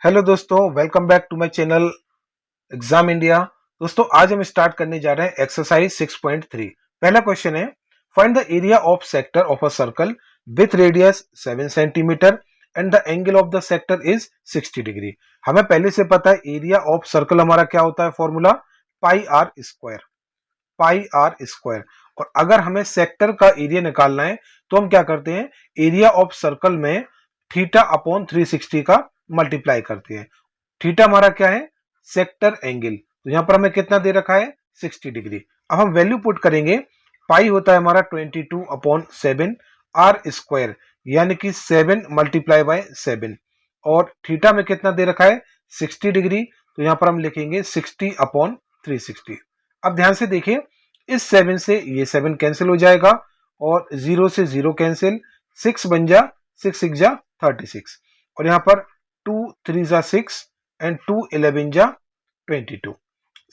Hello दोस्तों, welcome back to my channel exam India. दोस्तों आज हम स्टार्ट करने जा रहे हैं एक्सरसाइज 6.3। पहला क्वेश्चन है, find the area of sector of a circle with radius 7 centimetre and the angle of the sector is 60 degree. हमें पहले से पता है एरिया ऑफ सर्कल हमारा क्या होता है, formula pi r square. Pi r square. और अगर हमें सेक्टर का एरिया निकालना है तो हम क्या करते हैं, एरिया ऑफ सर्कल में थीटा अपॉन 360 का मल्टीप्लाई करते हैं। थीटा हमारा क्या है, सेक्टर एंगल। तो यहां पर हमें कितना दे रखा है, 60 डिग्री। अब हम वैल्यू पुट करेंगे, पाई होता है हमारा 22 अपॉन 7 आर स्क्वायर, यानी कि 7 मल्टीप्लाई बाय 7। और थीटा में कितना दे रखा है, 60 डिग्री। तो यहां पर हम लिखेंगे 60 अपॉन 360। अब ध्यान से देखिए, इस 7 से ये 7 कैंसिल हो जाएगा और 0 से 0 कैंसिल, 6 बन जा 6 6 जा 36। और यहाँ पर 2 3 जा 6 एंड 2 11 जा 22।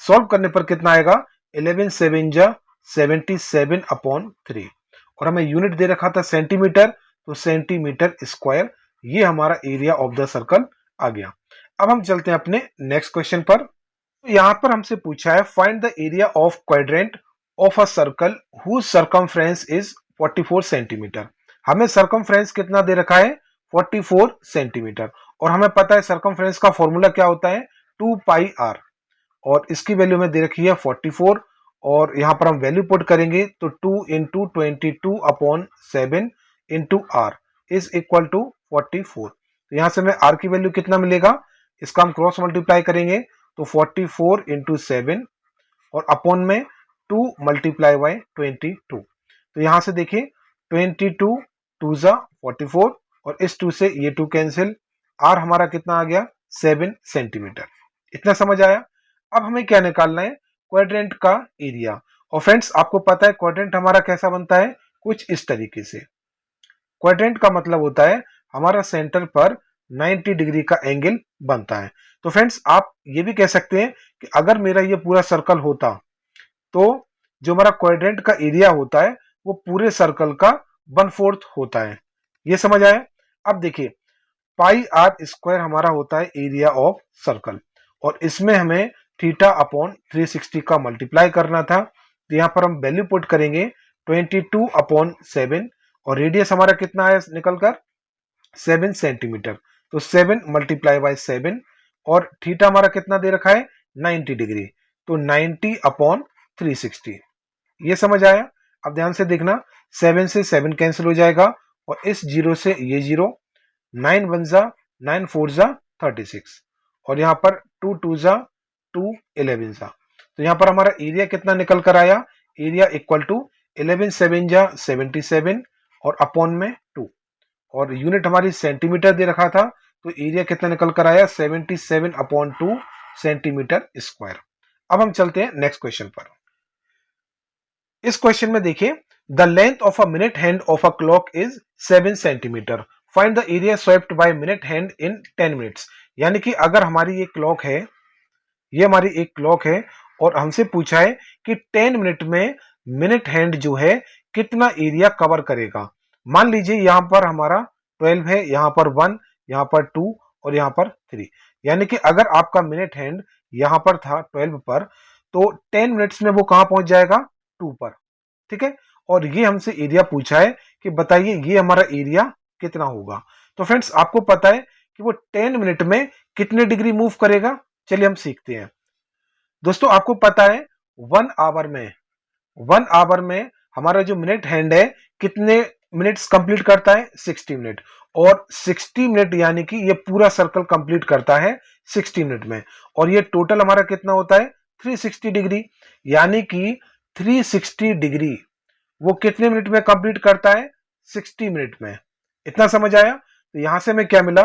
सॉल्व करने पर कितना आएगा, 11 7 जा 77 अपॉन 3। और हमें यूनिट दे रखा था सेंटीमीटर, तो सेंटीमीटर स्क्वायर। ये हमारा एरिया ऑफ द सर्कल आ गया। अब हम चलते हैं अपने नेक्स्ट क्वेश्चन पर। तो यहां पर हमसे पूछा है, find the area of quadrant of a circle whose circumference is 44 centimetre. हमें सर्कमफ्रेंस कितना दे रखा है, 44 सेंटीमीटर। और हमें पता है सर्कमफ्रेंस का फॉर्मूला क्या होता है, 2 पाई आर। और इसकी वैल्यू में दे रखी है 44। और यहां पर हम वैल्यू पुट करेंगे तो 2 into 22 upon 7 into r is equal to 44। तो यहां से हमें आर की वैल्यू कितना मिलेगा, इसका हम क्रॉस मल्टीप्लाई करेंगे तो 44 इंटू 7 और अपॉन में 2 मल्टीप्लाई बाय 22। तो यहां से देखिए 22 2 जा 44 और इस 2 से ये 2 कैंसिल, आर हमारा कितना आ गया, 7 सेंटीमीटर। इतना समझ आया। अब हमें क्या निकालना है, क्वाड्रेंट का एरिया। और फ्रेंड्स आपको पता है क्वाड्रेंट हमारा कैसा बनता है, कुछ इस तरीके से। क्वाड्रेंट का मतलब होता है हमारा सेंटर पर 90 डिग्री का एंगल बनता है। तो फ्रेंड्स आप ये भी कह सकते हैं कि अगर मेरा ये पूरा सर्कल होता तो जो हमारा क्वाड्रेंट का एरिया होता है वो पूरे सर्कल का 1/4 होता है। ये समझ आया। अब देखिए, पाई आर स्क्वायर हमारा होता है एरिया ऑफ सर्कल, और इसमें हमें थीटा अपॉन 360 का मल्टीप्लाई करना था। तो यहां पर हम वैल्यू पुट करेंगे 22 अपॉन 7 और रेडियस हमारा कितना आया निकलकर, 7 सेंटीमीटर। तो 7 मल्टीप्लाई बाय 7 और थीटा हमारा कितना दे रखा है, 90 डिग्री। तो 90 अपॉन 360। ये समझ आया। अब ध्यान से देखना, 7 से 7 कैंसिल हो जाएगा और इस 0 से ये 0, 9 1 जा 9 4 जा 36 और यहाँ पर 2 2 जा 2 11 जा। तो यहाँ पर हमारा एरिया कितना निकल कर आया, एरिया इक्वल टू 11 7 जा 77 और अपॉन में 2। और यूनिट हमारी सेंटीमीटर दे रखा था, तो एरिया कितना निकल कर आया, 77 अपॉन 2 सेंटीमीटर स्क्वायर। अब हम चलते हैं नेक्स्ट क्वेश्चन पर। इस क्वेश्चन में देखिए, the length of a minute hand of a clock is 7 centimetre, find the area swept by minute hand in 10 minutes. यानी कि अगर हमारी ये क्लॉक है, ये हमारी एक क्लॉक है और हमसे पूछा है कि 10 मिनट में मिनट हैंड जो है कितना एरिया कवर करेगा। मान लीजिए यहां पर हमारा 12 है, यहां पर 1, यहां पर 2 और यहां पर 3। यानी कि अगर आपका मिनट हैंड यहां पर था 12 पर, तो 10 मिनट्स में वो कहां पहुंच जाएगा, 2 पर। ठीक है। और ये हमसे एरिया पूछा है कि बताइए ये हमारा एरिया कितना होगा। तो फ्रेंड्स आपको पता है कि वो 10 मिनट में कितने डिग्री मूव करेगा। चलिए हम सीखते हैं। दोस्तों आपको पता है 1 आवर में हमारा जो मिनट हैंड है कितने मिनट्स कंप्लीट करता है, 60 मिनट। और 60 मिनट यानी कि ये पूरा सर्कल कंप्लीट करता है 60 मिनट में। और ये टोटल हमारा कितना होता है, 360 डिग्री। यानी कि 360 डिग्री वो कितने मिनट में कंप्लीट करता है, 60 मिनट में। इतना समझ आया। तो यहां से हमें क्या मिला,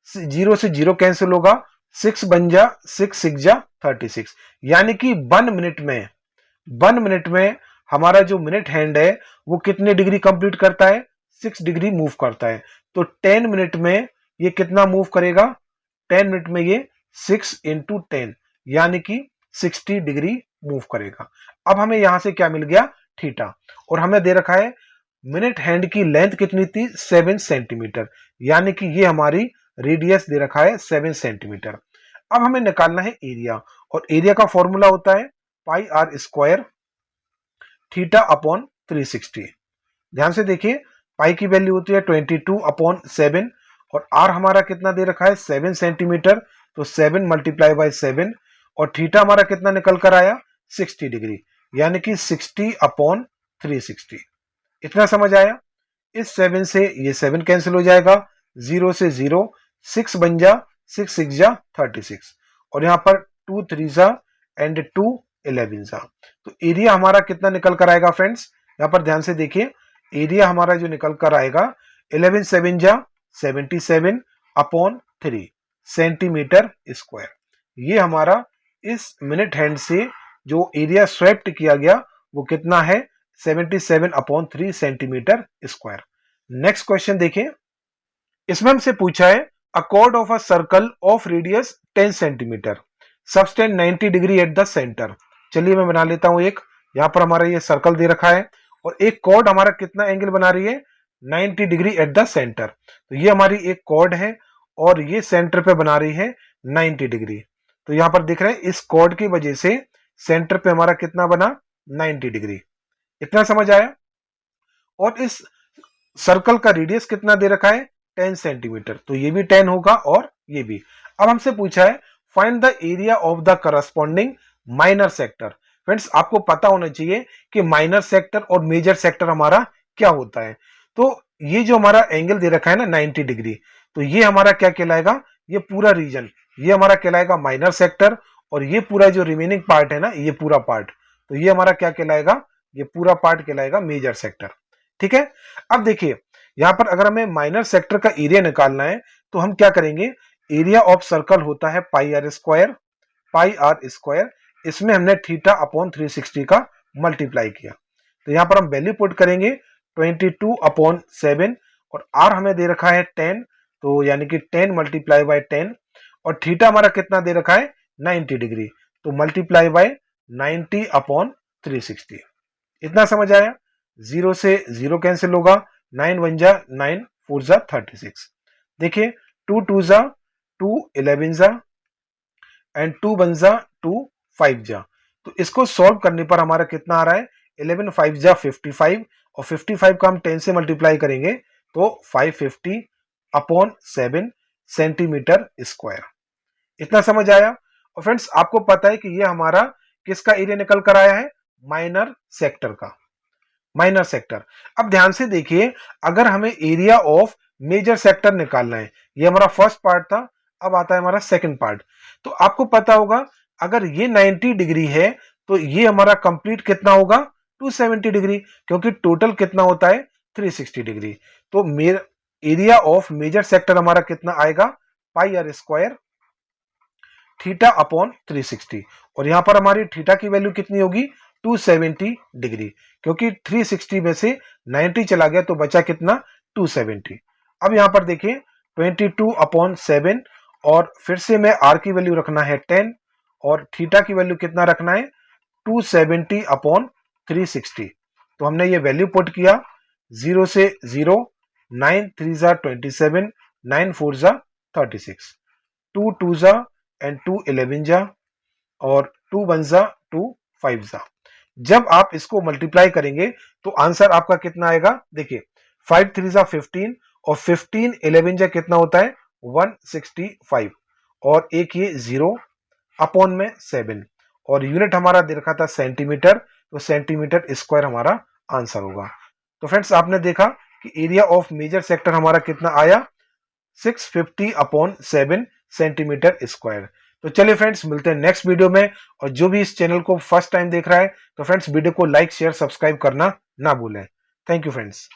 0 से 0 कैंसिल होगा, 6 बन जा 6 6 जा 36। यानी कि 1 मिनट में हमारा जो मिनट हैंड है वो कितने डिग्री कंप्लीट करता है, 6 डिग्री मूव करता है। तो 10 मिनट में ये कितना मूव करेगा, 10 मिनट में ये 6 इंटू 10 यानी कि 60 डिग्री मूव करेगा। अब हमें यहां से क्या मिल गया, थीटा। और हमें दे रखा है मिनट हैंड की लेंथ कितनी थी, 7 सेंटीमीटर। यानी कि ये हमारी रेडियस दे रखा है 7 सेंटीमीटर। अब हमें निकालना है एरिया, और एरिया का फॉर्मूला होता है पाई आर स्क्वायर थीटा अपॉन 360। ध्यान से देखिए, पाई की वैल्यू होती है 22/7 और आर हमारा कितना दे रखा है 7 सेंटीमीटर, तो 7 मल्टीप्लाई बाय 7, और थीटा हमारा कितना निकल कर आया 60 डिग्री, यानी कि 60/360। इतना समझ आया। इस 7 से ये 7 कैंसिल हो जाएगा, 0 से 0, 6 बन जा, 6 6 जा 36, और यहाँ पर 2 3 जा एंड 2 11 जा। तो एरिया हमारा कितना निकल कर आएगा फ्रेंड्स, यहाँ पर ध्यान से देखिए, एरिया हमारा जो निकल कर आएगा 11 7 जा 77 अपॉन 3 सेंटीमीटर स्क्वायर। ये हमारा इस मिनट हैंड से जो एरिया स्वेप्ट किया गया वो कितना है 77/3 सेंटीमीटर स्क्वायर। नेक्स्ट क्वेश्चन देखिए, इसमें हमसे पूछा है अ cord of a circle of radius 10 centimetre subtend 90 degree at the centre. चलिए मैं बना लेता हूं एक, यहां पर हमारा ये सर्कल दे रखा है और एक कॉर्ड हमारा कितना एंगल बना रही है 90 डिग्री एट द सेंटर। तो ये हमारी एक कॉर्ड है और ये सेंटर पे बना रही है 90 डिग्री। तो यहां पर दिख रहे हैं इस कॉर्ड की वजह से सेंटर पे हमारा कितना बना 90 डिग्री। इतना समझ आया। और इस सर्कल का रेडियस कितना दे रखा है 10 सेंटीमीटर, तो ये भी 10 होगा और ये भी। अब हमसे पूछा है find the area of the corresponding minor sector. Friends आपको पता होना चाहिए कि माइनर सेक्टर और मेजर सेक्टर हमारा क्या होता है। तो ये जो हमारा एंगल दे रखा है ना 90 डिग्री, तो ये हमारा क्या कहलाएगा, ये पूरा रीजन ये हमारा कहलाएगा माइनर सेक्टर, और ये पूरा जो रिमेनिंग पार्ट है ना ये पूरा पार्ट, तो ये हमारा क्या कहलाएगा, ये पूरा पार्ट कहलाएगा मेजर सेक्टर। ठीक है। अब देखिए यहां पर अगर हमें माइनर सेक्टर का एरिया निकालना है तो हम क्या करेंगे, एरिया ऑफ सर्कल होता है पाई आर स्क्वायर, इसमें हमने थीटा अपॉन 360 का मल्टीप्लाई किया। तो यहां पर हम वैल्यू पुट करेंगे 22/7 और आर हमें दे रखा है 10, तो यानी कि 10 मल्टीप्लाई बाय 10, और थीटा हमारा कितना दे रखा है 90 डिग्री, तो मल्टीप्लाई बाय 90/360। इतना समझ आया। 0 से 0 कैंसिल होगा, 9 1 जा 9 4 जा 36। देखिए 2 2 जा 2 11 जा एंड 2 1 जा 2 5 जा। तो इसको सॉल्व करने पर हमारा कितना आ रहा है 11 5 जा 55, और 55 का हम 10 से मल्टीप्लाई करेंगे तो 550/7 सेंटीमीटर स्क्वायर। इतना समझ आया। और फ्रेंड्स आपको पता है कि ये हमारा किसका एरिया निकल कर आया है, माइनर सेक्टर का, माइनर सेक्टर। अब ध्यान से देखिए, अगर हमें एरिया ऑफ मेजर सेक्टर निकालना है, ये हमारा फर्स्ट पार्ट था, अब आता है हमारा सेकंड पार्ट। तो आपको पता होगा अगर ये 90 डिग्री है तो ये हमारा कंप्लीट कितना होगा 270 डिग्री, क्योंकि टोटल कितना होता है 360 डिग्री। तो मेरा एरिया ऑफ मेजर सेक्टर हमारा कितना आएगा पाई आर स्क्वायर थीटा अपॉन 360, और यहां पर हमारी थीटा की वैल्यू कितनी होगी 270 डिग्री, क्योंकि 360 में से 90 चला गया तो बचा कितना 270। अब यहां पर देखिए 22/7, और फिर से मैं आर की वैल्यू रखना है 10 और थीटा की वैल्यू कितना रखना है 270/360। तो हमने ये वैल्यू पुट किया, 0 से 0, 9 3 जा 27, 9 4 जा 36, 2 2 जा एंड 2 11 जा, और 2 1 जा 2 5 जा। जब आप इसको मल्टीप्लाई करेंगे तो आंसर आपका कितना आएगा, देखिए 5 3 जा 15, और 15 11 जा कितना होता है 165, और एक ये 0 अपॉन में 7, और यूनिट हमारा दे रखा था सेंटीमीटर, तो सेंटीमीटर स्क्वायर हमारा आंसर होगा। तो फ्रेंड्स आपने देखा कि एरिया ऑफ मेजर सेक्टर हमारा कितना आया 650/7 सेंटीमीटर स्क्वायर। तो चलिए फ्रेंड्स मिलते हैं नेक्स्ट वीडियो में, और जो भी इस चैनल को फर्स्ट टाइम देख रहा है तो फ्रेंड्स वीडियो को लाइक शेयर सब्सक्राइब करना ना भूलें। Thank you friends.